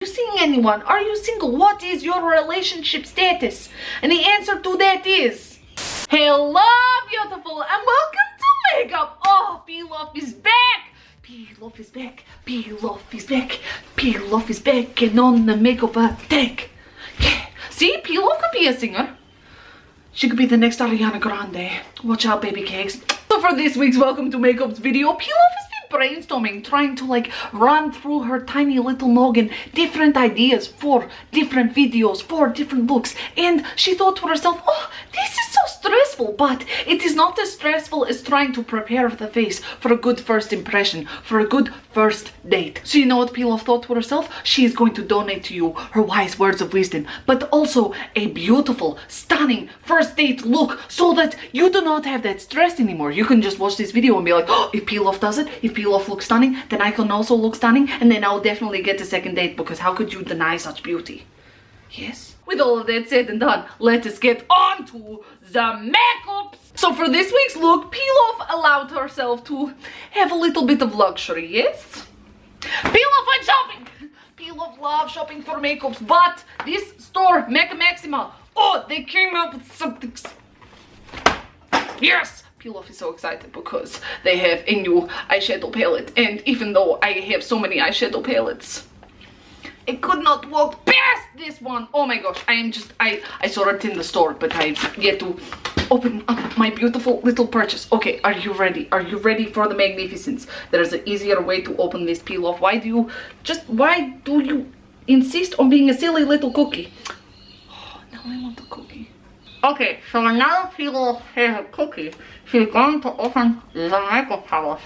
Are you seeing anyone? Are you single? What is your relationship status? And the answer to that is... Hello, beautiful, and welcome to makeup. Oh, Pilaf is back. Pilaf is back. Pilaf is back. Pilaf is back and on the makeup attack. Yeah. See, Pilaf could be a singer. She could be the next Ariana Grande. Watch out, baby cakes. So for this week's Welcome to Makeup's video, Pilaf has been brainstorming, trying to like run through her tiny little noggin different ideas for different videos, for different looks, and she thought to herself, oh, this is so stressful, but it is not as stressful as trying to prepare the face for a good first impression, for a good first date. So you know what Pilaf thought to herself? She is going to donate to you her wise words of wisdom, but also a beautiful, stunning first date look so that you do not have that stress anymore. You can just watch this video and be like, oh, if Pilaf does it, if Pilaf looks stunning, then I can also look stunning, and then I'll definitely get a second date, because how could you deny such beauty? Yes. With all of that said and done, let us get on to the makeups. So for this week's look, Pilaf allowed herself to have a little bit of luxury, yes? Pilaf went shopping. Pilaf loves shopping for makeups, but this store, Mecca Maxima, oh, they came up with something. Yes! Pilaf is so excited because they have a new eyeshadow palette, and even though I have so many eyeshadow palettes, I could not walk past this one. Oh my gosh, I saw it in the store, but I've yet to open up my beautiful little purchase. Okay, are you ready? Are you ready for the magnificence? There's an easier way to open this Pilaf. Why do you insist on being a silly little cookie? Oh, now I want a cookie. Okay, so now Pilaf has a cookie. She's going to open the makeup palette.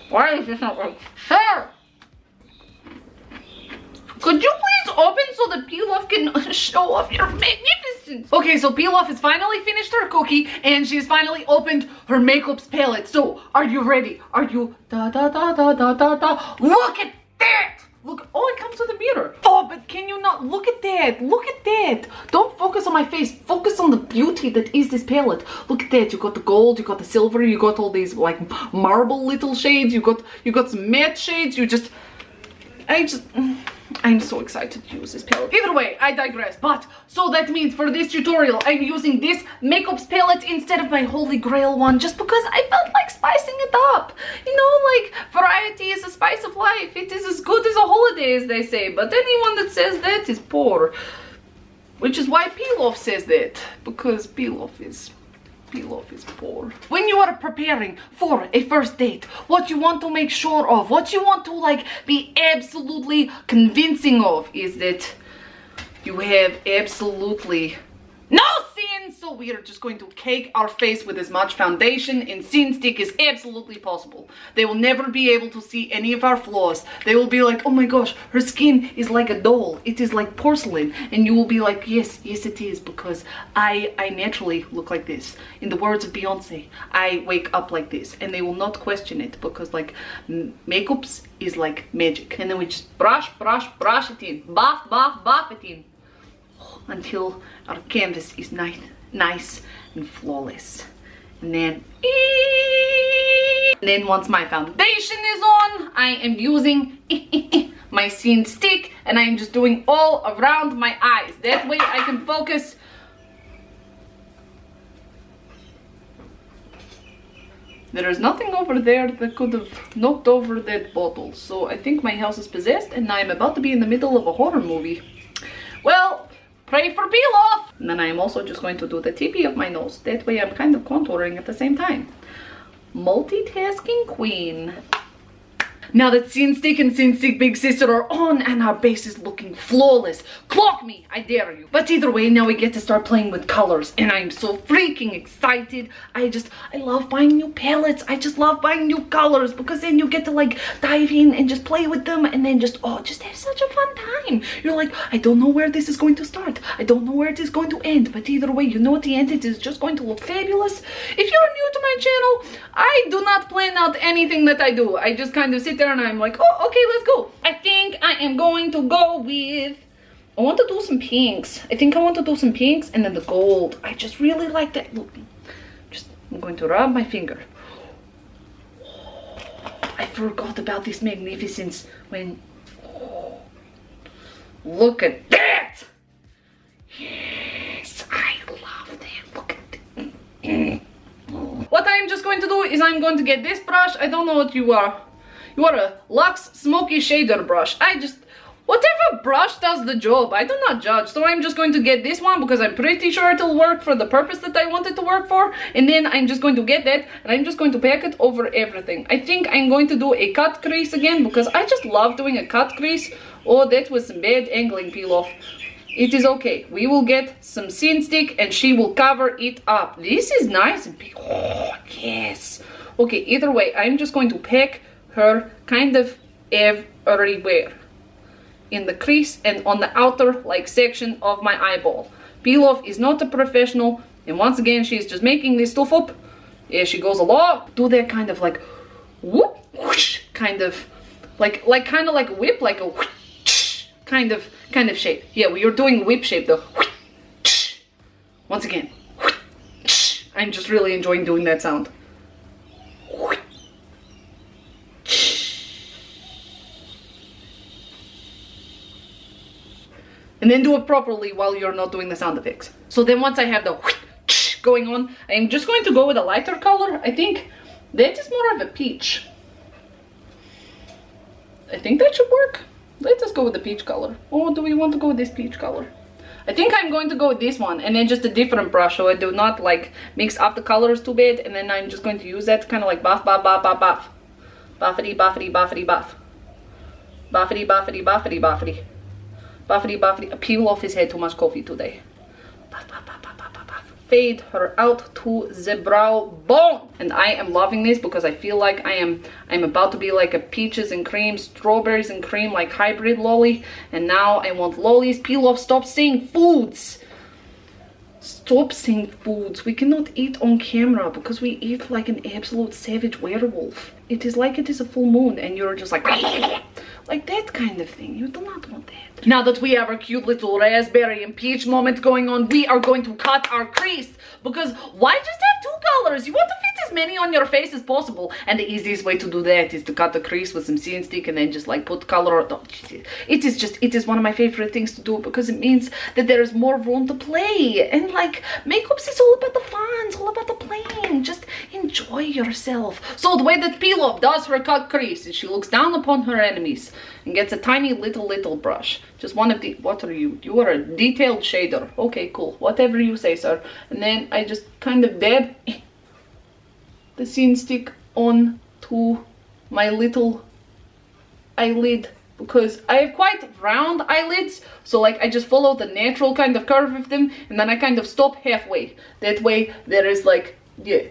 Why is this not like, sir? Could you please open so that Pilaf can show off your magnificence? Okay, so Pilaf has finally finished her cookie and she's finally opened her makeup's palette. So, are you ready? Are you da da da da da da da? Look at that! Look, oh, it comes with a mirror. Oh, but can you not look at that? Look at that. Don't focus on my face. Focus on the beauty that is this palette. Look at that. You got the gold, you got the silver, you got all these like marble little shades, you got some matte shades. I'm so excited to use this palette. Either way, I digress. But, so that means for this tutorial, I'm using this makeup's palette instead of my holy grail one, just because I felt like spicing it up. You know, like, variety is a spice of life. It is as good as a holiday, as they say. But anyone that says that is poor. Which is why Pilaf says that. Because Pilaf is poor. When you are preparing for a first date, what you want to make sure of, what you want to like be absolutely convincing of, is that you have absolutely no sin. So we are just going to cake our face with as much foundation and sin stick as absolutely possible. They will never be able to see any of our flaws. They will be like, oh my gosh, her skin is like a doll. It is like porcelain. And you will be like, yes, yes it is, because I naturally look like this. In the words of Beyonce, I wake up like this. And they will not question it, because like makeups is like magic. And then we just brush it in. Buff it in. Until our canvas is nice and flawless. And then once my foundation is on, I am using my scene stick, and I am just doing all around my eyes. That way I can focus. There is nothing over there that could have knocked over that bottle. So I think my house is possessed and I'm about to be in the middle of a horror movie. Well, pray for Pilaf! And then I'm also just going to do the tippy of my nose. That way I'm kind of contouring at the same time. Multitasking queen. Now that Scene Stick and Scene Stick Big Sister are on and our base is looking flawless, clock me, I dare you. But either way, now we get to start playing with colors, and I'm so freaking excited. I love buying new palettes. I just love buying new colors, because then you get to like dive in and just play with them, and then just have such a fun time. You're like, I don't know where this is going to start. I don't know where it is going to end, but either way, you know at the end it is just going to look fabulous. If you're new to my channel, I do not plan out anything that I do. I just kind of sit there and I'm like, oh, okay, let's go. I think I am going to go with, I want to do some pinks. I think I want to do some pinks and then the gold. I just really like that look. I'm going to rub my finger. I forgot about this magnificence when Look at that! Yes, I love that. Look at that. What I'm just going to do is I'm going to get this brush. I don't know what you are. You are a Luxe Smoky Shader brush. Whatever brush does the job, I do not judge. So I'm just going to get this one because I'm pretty sure it'll work for the purpose that I want it to work for. And then I'm just going to get that and I'm just going to pack it over everything. I think I'm going to do a cut crease again because I just love doing a cut crease. Oh, that was some bad angling peel off. It is okay. We will get some scent stick and she will cover it up. This is nice and big. Oh, yes. Okay, either way, I'm just going to pack her kind of everywhere. In the crease and on the outer like section of my eyeball. Peel off is not a professional, and once again she's just making this stuff up as she goes along. Do that kind of like whoop, whoosh, kind of like kind of like a whip, like a whoosh, kind of shape. Yeah, we are doing whip shape though. Whoosh. Once again, whoosh. I'm just really enjoying doing that sound. And then do it properly while you're not doing the sound effects. So then once I have the going on, I'm just going to go with a lighter color. I think that is more of a peach. I think that should work. Let us go with the peach color. Or do we want to go with this peach color? I think I'm going to go with this one and then just a different brush so I do not like mix up the colors too bad. And then I'm just going to use that kind of like buff, buff, buff, buff, buff. Buffity, buffity, buffity, buff. Buffity, buffity, buffity, buffity. Buffity, buffity. Peel off his head, too much coffee today. Buff, buff, buff, buff, buff, buff, buff. Fade her out to the brow bone. And I am loving this because I feel like I'm about to be like a peaches and cream, strawberries and cream, like hybrid lolly. And now I want lollies. Peel off, stop saying foods. Stop saying foods. We cannot eat on camera because we eat like an absolute savage werewolf. It is like it is a full moon and you're just like that kind of thing. You do not want that. Now that we have our cute little raspberry and peach moment going on, we are going to cut our crease. Because why just have two colors? You want to fit as many on your face as possible. And the easiest way to do that is to cut the crease with some scent stick and then just like put color on. It is one of my favorite things to do because it means that there is more room to play. And like makeups is all about the fun, it's all about the playing. Just enjoy yourself. So the way that Peel Off does her cut crease is she looks down upon her enemies and gets a tiny little brush. Just one of the, what are you? You are a detailed shader. Okay, cool. Whatever you say, sir. And then I just kind of dab the scent stick on to my little eyelid because I have quite round eyelids. So like I just follow the natural kind of curve of them and then I kind of stop halfway. That way there is like, yeah.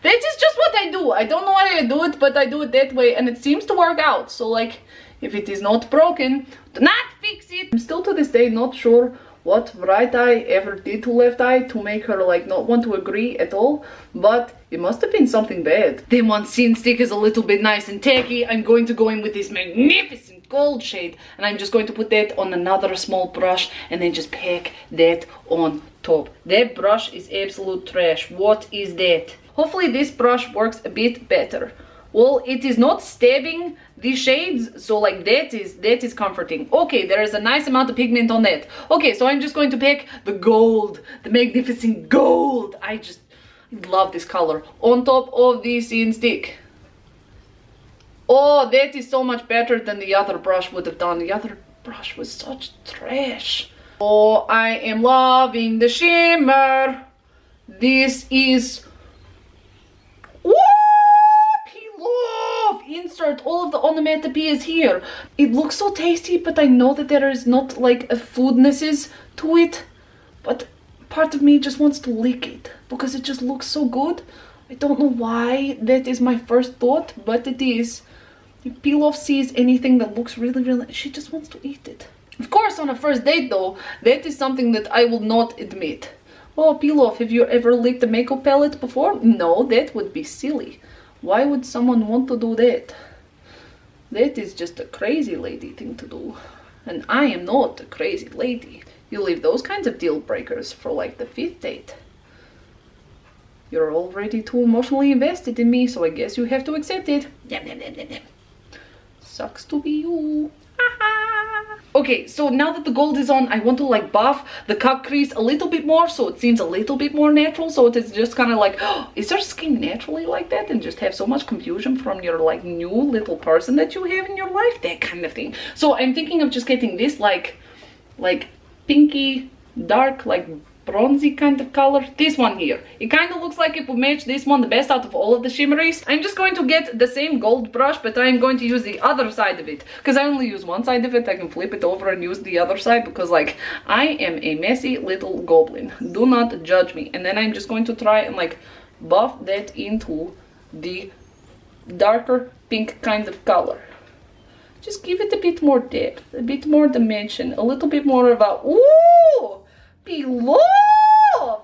That is just what I do. I don't know why I do it, but I do it that way and it seems to work out. So like, if it is not broken, do not fix it. I'm still to this day not sure what right eye ever did to left eye to make her like not want to agree at all. But it must have been something bad. Then once scent stick is a little bit nice and tacky, I'm going to go in with this magnificent gold shade. And I'm just going to put that on another small brush and then just pack that on top. That brush is absolute trash. What is that? Hopefully this brush works a bit better. Well, it is not stabbing the shades, so like that is comforting. Okay, there is a nice amount of pigment on that. Okay, so I'm just going to pick the gold, the magnificent gold. I just love this color on top of the scent stick. Oh, that is so much better than the other brush would have done. The other brush was such trash. Oh, I am loving the shimmer. This is... Woo! Peel off! Insert all of the onomatopoeias here. It looks so tasty, but I know that there is not like a foodnesses to it. But part of me just wants to lick it because it just looks so good. I don't know why that is my first thought, but it is. If Peel Off sees anything that looks really, she just wants to eat it. Of course, on a first date though, that is something that I will not admit. Oh, Peel Off, have you ever licked a makeup palette before? No, that would be silly. Why would someone want to do that? That is just a crazy lady thing to do. And I am not a crazy lady. You leave those kinds of deal breakers for like the 5th date. You're already too emotionally invested in me, so I guess you have to accept it. Sucks to be you. Okay, so now that the gold is on, I want to like buff the cut crease a little bit more so it seems a little bit more natural. So it is just kind of like, oh, is your skin naturally like that? And just have so much confusion from your like new little person that you have in your life, that kind of thing. So I'm thinking of just getting this like pinky, dark, like bronzy kind of color. This one here, it kind of looks like it would match this one the best out of all of the shimmeries. I'm just going to get the same gold brush, but I'm going to use the other side of it because I only use one side of it. I can flip it over and use the other side because like I am a messy little goblin, do not judge me. And then I'm just going to try and like buff that into the darker pink kind of color. Just give it a bit more depth, a bit more dimension, a little bit more of a ooh, below.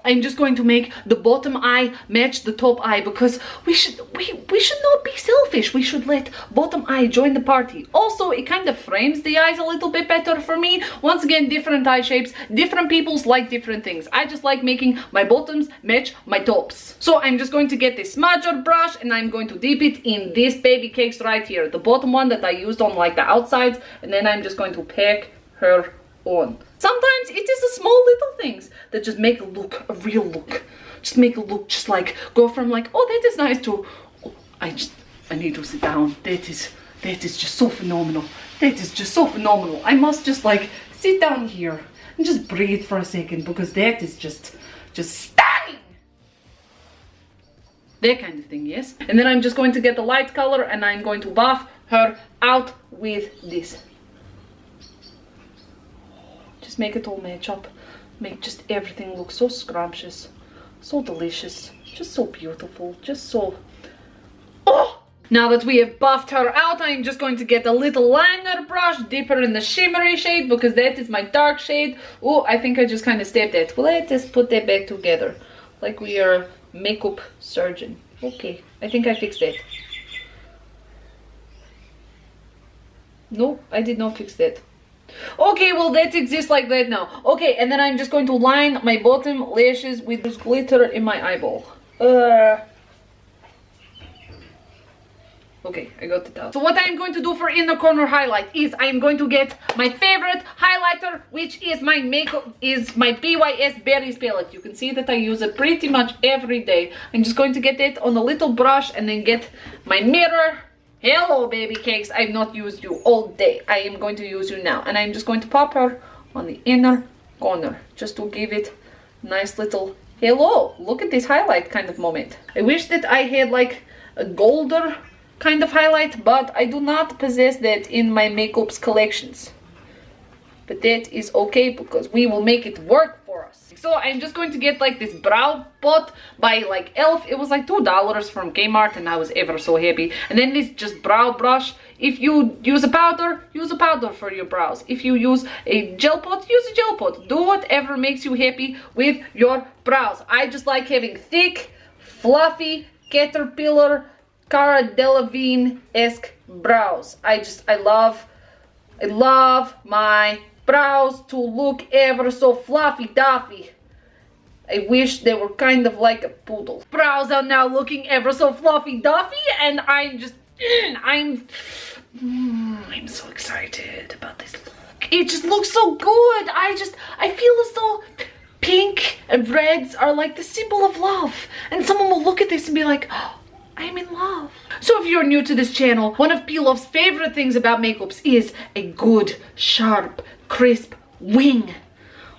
I'm just going to make the bottom eye match the top eye because we should not be selfish. We should let bottom eye join the party. Also, it kind of frames the eyes a little bit better for me. Once again, different eye shapes, different people's like different things. I just like making my bottoms match my tops. So I'm just going to get this smudger brush and I'm going to dip it in this baby cakes right here, the bottom one that I used on like the outsides, and then I'm just going to pack her on. Sometimes it is the small little things that just make a look, a real look. Just make a look, just like go from like, oh, that is nice to, oh, I need to sit down. That is just so phenomenal. That is just so phenomenal. I must just like sit down here and just breathe for a second because that is just stunning. That kind of thing, yes. And then I'm just going to get the light color and I'm going to buff her out with this. Just make it all match up, make just everything look so scrumptious, so delicious, just so beautiful, just so, oh! Now that we have buffed her out, I'm just going to get a little liner brush, dip her in the shimmery shade because that is my dark shade. Oh, I think I just kind of stepped that. Well, let's just put that back together like we are a makeup surgeon. Okay, I think I fixed that. No, I did not fix that. Okay, well that exists like that now. Okay, and then I'm just going to line my bottom lashes with this glitter in my eyeball. Okay, I got it out. So what I'm going to do for inner corner highlight is I'm going to get my favorite highlighter, which is my BYS Berries palette. You can see that I use it pretty much every day. I'm just going to get it on a little brush and then get my mirror. Hello, baby cakes. I've not used you all day. I am going to use you now. And I'm just going to pop her on the inner corner just to give it nice little hello. Look at this highlight kind of moment. I wish that I had like a golder kind of highlight, but I do not possess that in my makeups collections. But that is okay because we will make it work for us. So I'm just going to get like this brow pot by like e.l.f. It was like $2 from Kmart and I was ever so happy. And then this just brow brush. If you use a powder for your brows. If you use a gel pot, use a gel pot. Do whatever makes you happy with your brows. I just like having thick, fluffy, caterpillar, Cara Delevingne-esque brows. I love my brows to look ever so fluffy duffy. I wish they were kind of like a poodle. Brows are now looking ever so fluffy duffy and I'm so excited about this look. It just looks so good. I feel as though pink and reds are like the symbol of love. And someone will look at this and be like, oh, I'm in love. So if you're new to this channel, one of P-Love's favorite things about makeups is a good, sharp, crisp wing.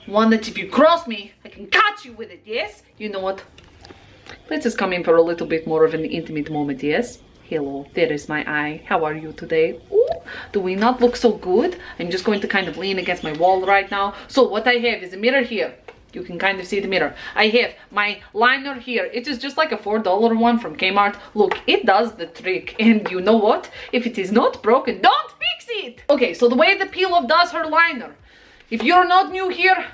One that if you cross me, I can cut you with it, yes? You know what? Let's just come in for a little bit more of an intimate moment, yes? Hello, there is my eye. How are you today? Ooh, do we not look so good? I'm just going to kind of lean against my wall right now. So what I have is a mirror here. You can kind of see the mirror. I have my liner here. It is just like a $4 one from Kmart. Look, it does the trick. And you know what? If it is not broken, don't fix it. Okay, so the way the P-Love does her liner. If you're not new here,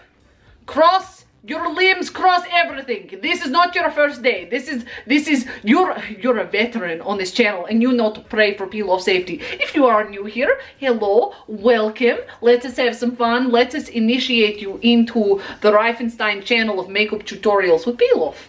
cross your limbs, cross everything. This is not your first day. You're a veteran on this channel and you know to pray for P-Love safety. If you are new here, hello, welcome. Let us have some fun. Let us initiate you into the Rifenstine channel of makeup tutorials with P-Love.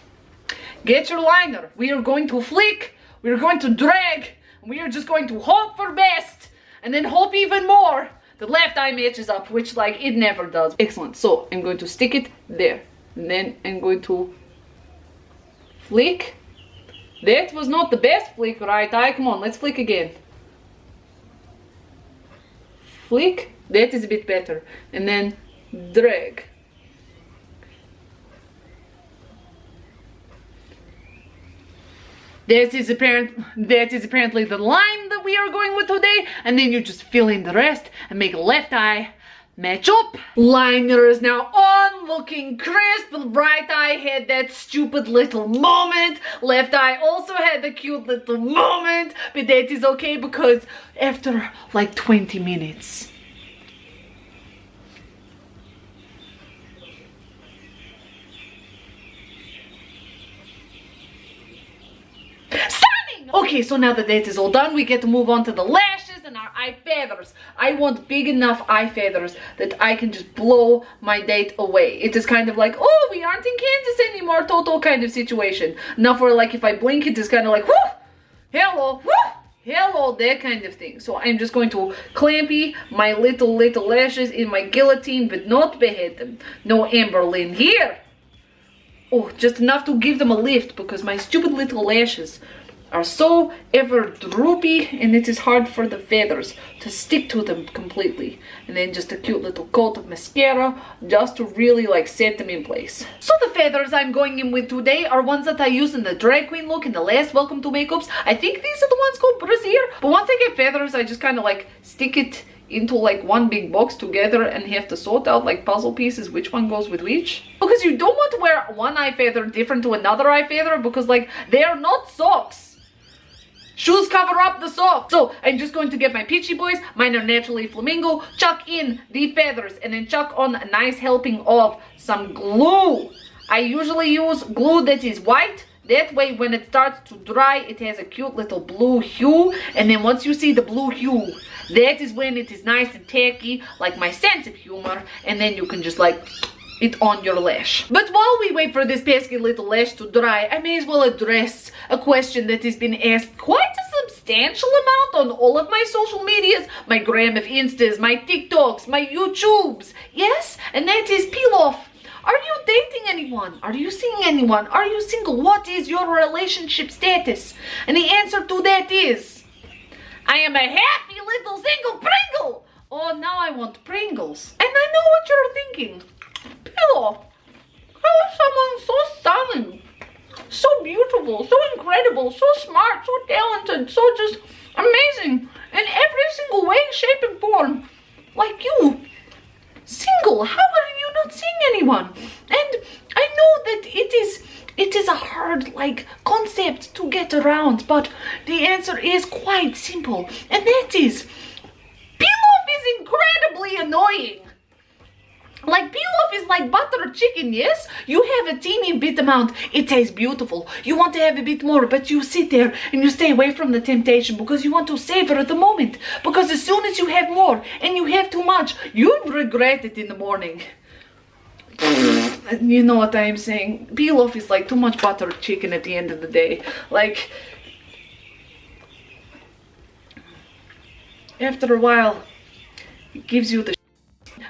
Get your liner. We are going to flick. We are going to drag. We are just going to hope for best and then hope even more the left eye matches up, which like it never does. Excellent. So I'm going to stick it there, and then I'm going to flick. That was not the best flick, right eye. Come on, let's flick again. Flick. That is a bit better. And then drag. That is apparently the line that we are going with today, and then you just fill in the rest and make left eye match up. Liner is now on, looking crisp. Right eye had that stupid little moment. Left eye also had a cute little moment, but that is okay because after like 20 minutes. Stunning! Okay, so now that that is all done, we get to move on to the lashes and our eye feathers. I want big enough eye feathers that I can just blow my date away. It is kind of like, oh, we aren't in Kansas anymore, total kind of situation. Now for like, if I blink, it is kind of like, whoo, hello, whoo, hello, that kind of thing. So I'm just going to clampy my little lashes in my guillotine, but not behead them. No Amberlin here. Oh, just enough to give them a lift, because my stupid little lashes are so ever droopy, and it is hard for the feathers to stick to them completely. And then just a cute little coat of mascara just to really like set them in place. So the feathers I'm going in with today are ones that I used in the drag queen look in the last Welcome to Makeups. I think these are the ones called brassiere. But once I get feathers, I just kind of like stick it into like one big box together and have to sort out like puzzle pieces which one goes with which, because you don't want to wear one eye feather different to another eye feather, because like they are not socks. Shoes cover up the socks. So I'm just going to get my peachy boys, mine are naturally flamingo, chuck in the feathers, and then chuck on a nice helping of some glue. I usually use glue that is white. That way when it starts to dry, it has a cute little blue hue. And then once you see the blue hue, that is when it is nice and tacky, like my sense of humor. And then you can just like it on your lash. But while we wait for this pesky little lash to dry, I may as well address a question that has been asked quite a substantial amount on all of my social medias, my gram of instas, my TikToks, my YouTubes. Yes, and that is peel off. Are you dating anyone? Are you seeing anyone? Are you single? What is your relationship status? And the answer to that is, I am a happy little single Pringle. Oh, now I want Pringles. And I know what you're thinking. Pillow, how is someone so stunning, so beautiful, so incredible, so smart, so talented, so just amazing in every single way, shape, and form, like you, single? How are you not seeing anyone? And I know that it is a hard like concept to get around, but the answer is quite simple, and that is, peel-off is incredibly annoying. Like, peel-off is like butter chicken, yes? You have a teeny bit amount, it tastes beautiful. You want to have a bit more, but you sit there and you stay away from the temptation because you want to savor the moment. Because as soon as you have more and you have too much, you regret it in the morning. You know what I'm saying? Peel-off is like too much butter chicken at the end of the day. Like, after a while, it gives you the.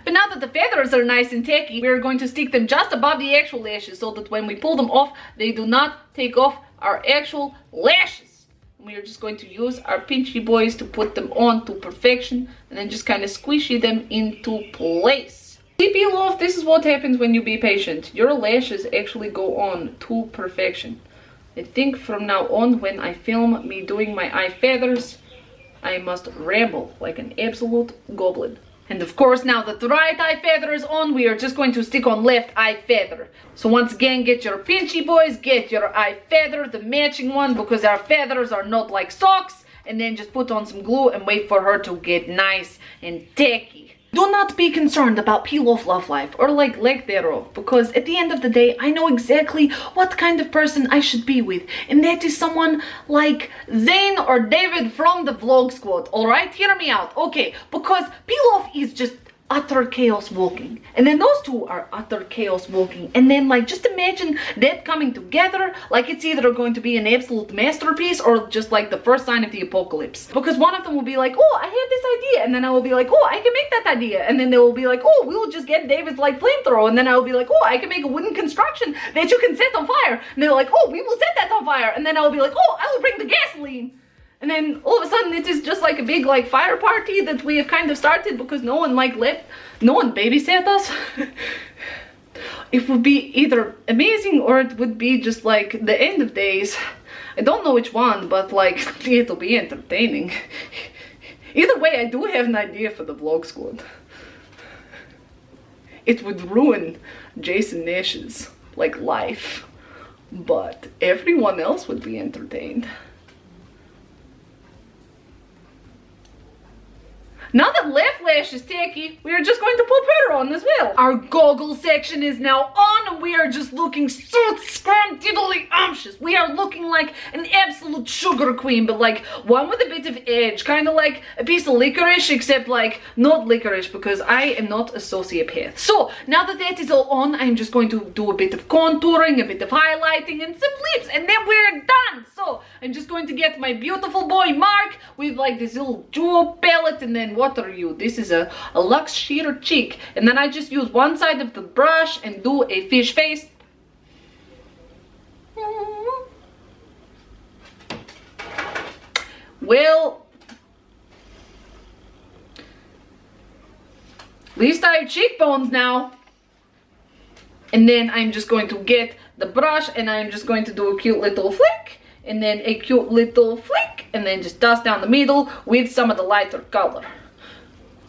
But now that the feathers are nice and tacky, we're going to stick them just above the actual lashes so that when we pull them off, they do not take off our actual lashes. We are just going to use our pinchy boys to put them on to perfection and then just kind of squishy them into place. See, peel off, this is what happens when you be patient. Your lashes actually go on to perfection. I think from now on, when I film me doing my eye feathers, I must ramble like an absolute goblin. And of course, now that the right eye feather is on, we are just going to stick on left eye feather. So once again, get your pinchy boys, get your eye feather, the matching one, because our feathers are not like socks. And then just put on some glue and wait for her to get nice and tacky. Do not be concerned about peel off love life or like lack thereof, because at the end of the day, I know exactly what kind of person I should be with, and that is someone like Zane or David from the Vlog Squad. Alright, hear me out, okay? Because peel off is just utter chaos walking, and then those two are utter chaos walking, and then like just imagine that coming together, like it's either going to be an absolute masterpiece or just like the first sign of the apocalypse, because one of them will be like, oh, I had this idea, and then I will be like, oh, I can make that idea, and then they will be like, oh, we'll just get David's like flamethrower, and then I will be like, oh, I can make a wooden construction that you can set on fire, and they're like, oh, we will set that on fire, and then I will be like, oh, I will bring the gasoline. And then all of a sudden it is just like a big like fire party that we have kind of started because no one babysat us. It would be either amazing or it would be just like the end of days. I don't know which one, but like it'll be entertaining. Either way, I do have an idea for the vlog squad. It would ruin Jason Nash's like life, but everyone else would be entertained. Now that left lash is tacky, we are just going to put her on as well. Our goggle section is now on and we are just looking so scrumptiddly-umptious. We are looking like an absolute sugar queen, but like one with a bit of edge, kind of like a piece of licorice, except like not licorice because I am not a sociopath. So now that that is all on, I'm just going to do a bit of contouring, a bit of highlighting and some lips, and then we're done. So I'm just going to get my beautiful boy Mark with like this little jewel palette, and then what are you? This is a Luxe Sheer Cheek, and then I just use one side of the brush and do a fish face. Well, at least I have cheekbones now. And then I'm just going to get the brush and I'm just going to do a cute little flick, and then a cute little flick, and then just dust down the middle with some of the lighter color.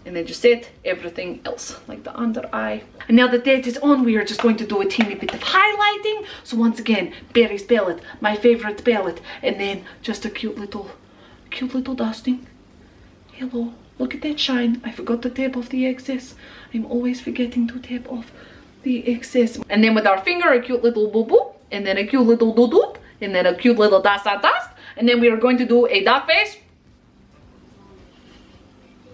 And then just set everything else, like the under eye. And now that that is on, we are just going to do a teeny bit of highlighting. So once again, Berry's palette, my favorite palette. And then just a cute little dusting. Hello, look at that shine. I forgot to tap off the excess. I'm always forgetting to tap off the excess. And then with our finger, a cute little boo-boo. And then a cute little doo-doo. And then a cute little dust. And then we are going to do a duck face.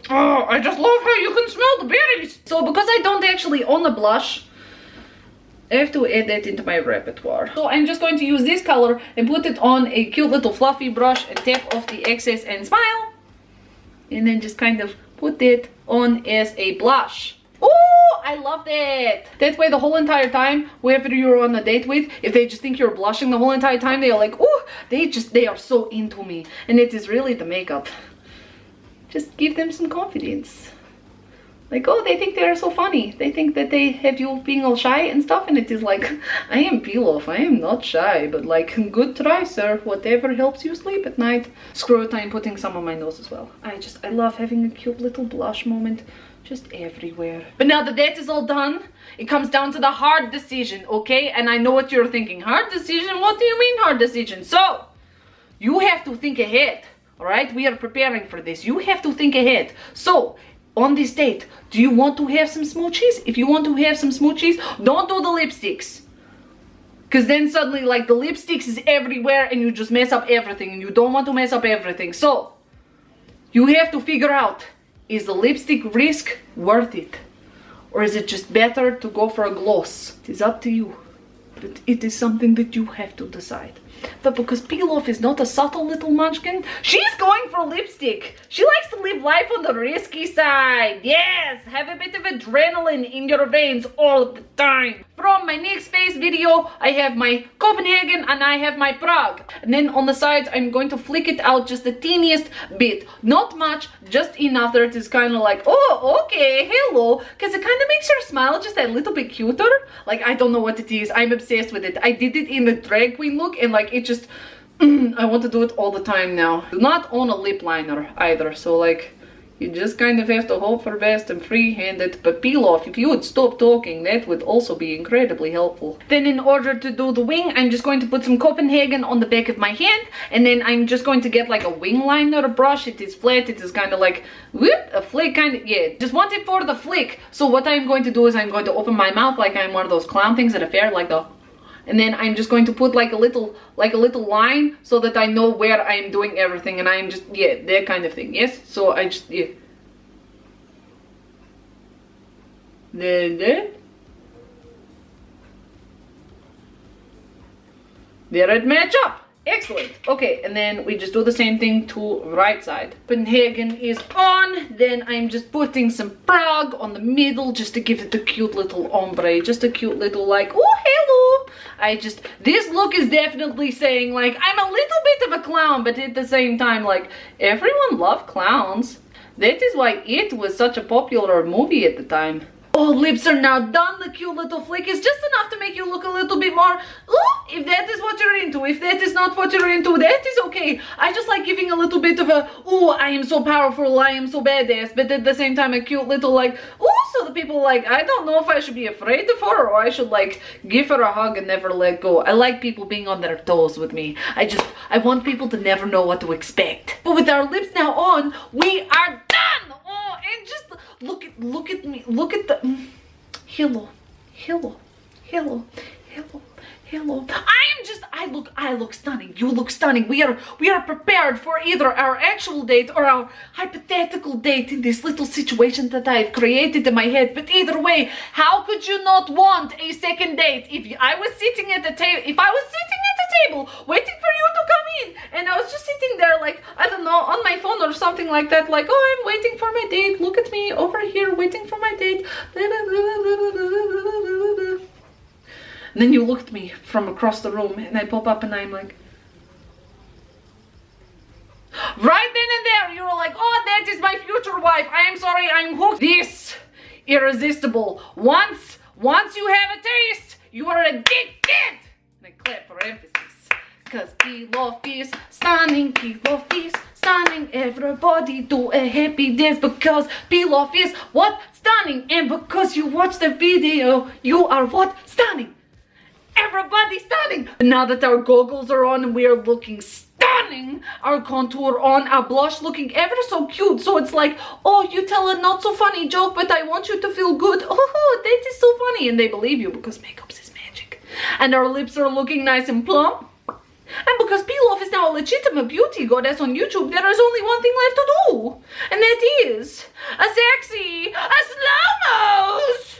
Oh, I just love how you can smell the berries. So because I don't actually own a blush, I have to add that into my repertoire. So I'm just going to use this color and put it on a cute little fluffy brush and tap off the excess and smile. And then just kind of put it on as a blush. Oh, I love that. That way the whole entire time, whoever you're on a date with, if they just think you're blushing the whole entire time, they are like, oh, they are so into me. And it is really the makeup. Just give them some confidence. Like, oh, they think they're so funny. They think that they have you being all shy and stuff, and it is like, I am peel off. I am not shy, but like, good try, sir. Whatever helps you sleep at night. Screw it, I'm putting some on my nose as well. I love having a cute little blush moment just everywhere. But now that that is all done, it comes down to the hard decision, okay? And I know what you're thinking. Hard decision? What do you mean hard decision? So, you have to think ahead. Alright, we are preparing for this. You have to think ahead. So, on this date, do you want to have some smoochies? If you want to have some smoochies, don't do the lipsticks. Because then suddenly, like, the lipsticks is everywhere and you just mess up everything. And you don't want to mess up everything. So, you have to figure out, is the lipstick risk worth it? Or is it just better to go for a gloss? It is up to you. But it is something that you have to decide. But because Peel Off is not a subtle little munchkin, she's going for lipstick. She likes to live life on the risky side. Yes, have a bit of adrenaline in your veins all the time. From my NYX face video, I have my Copenhagen and I have my Prague. And then on the sides, I'm going to flick it out just the teeniest bit. Not much, just enough that it is kind of like, oh, okay, hello. Because it kind of makes your smile just a little bit cuter. Like, I don't know what it is. I'm obsessed with it. I did it in the drag queen look and like, it just, I want to do it all the time now. Do not own a lip liner either. So like, you just kind of have to hope for best and freehand it. But Peel Off, if you would stop talking, that would also be incredibly helpful. Then in order to do the wing, I'm just going to put some Copenhagen on the back of my hand. And then I'm just going to get like a wing liner brush. It is flat, it is kind of like, whoop, a flick kind of, yeah. Just want it for the flick. So what I'm going to do is I'm going to open my mouth like I'm one of those clown things at a fair, like the... And then I'm just going to put like a little line so that I know where I'm doing everything, and I'm just, yeah, that kind of thing, yes? So I just, yeah. There it match up. Excellent. Okay, and then we just do the same thing to right side. Copenhagen is on. Then I'm just putting some Prague on the middle just to give it a cute little ombre. Just a cute little like, oh, hello. This look is definitely saying like, I'm a little bit of a clown, but at the same time, like, everyone loved clowns. That is why it was such a popular movie at the time. Oh, lips are now done. The cute little flick is just enough to make you look a little bit more, ooh, if that is what you're into. If that is not what you're into, that is okay. I just like giving a little bit of a, ooh, I am so powerful, I am so badass, but at the same time a cute little like, ooh, so the people like, I don't know if I should be afraid of her or I should like give her a hug and never let go. I like people being on their toes with me. I want people to never know what to expect. But with our lips now on, we are done. Oh, and just look at me, look at the hello. I look stunning. You look stunning. We are prepared for either our actual date or our hypothetical date in this little situation that I've created in my head. But either way, how could you not want a second date? If I was sitting at the table waiting for you to come in and I was just sitting there like, I don't know, on my phone or something like that, like, oh, I'm waiting for my date, look at me over here waiting for my date. And then you looked at me from across the room and I pop up and I'm like, right then and there you were like, oh, that is my future wife, I am sorry, I'm hooked. This irresistible, once you have a taste, you are addicted. And I clap for emphasis. Cause Pilaf is stunning, Pilaf is stunning. Everybody do a happy dance because Pilaf is what? Stunning. And because you watched the video, you are what? Stunning. Everybody stunning. Now that our goggles are on and we are looking stunning, our contour on, our blush looking ever so cute. So it's like, oh, you tell a not so funny joke, but I want you to feel good. Oh, that is so funny. And they believe you because makeup is magic. And our lips are looking nice and plump. And because Pilaf is now a legitimate beauty goddess on YouTube, there is only one thing left to do. And that is a sexy, a slow-mos.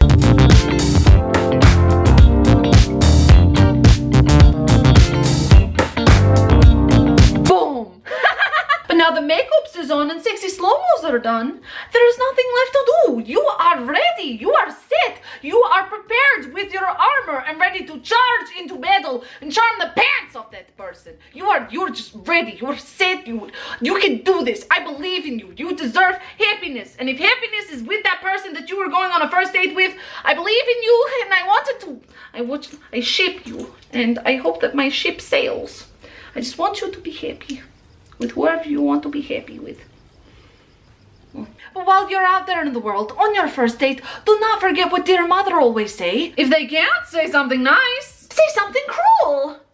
Boom. But now the makeups is on and sexy slow-mos are done, there is nothing left to do. You are ready, you are set, you are prepared with your armor and ready to charge into battle and charm the pants of that person. You're just ready, you're set, you can do this. I believe in you. You deserve happiness. And if happiness is with that person that you were going on a first date with, I believe in you and I ship you. And I hope that my ship sails. I just want you to be happy with whoever you want to be happy with. But while you're out there in the world on your first date, do not forget what dear mother always say. If they can't say something nice, say something cruel.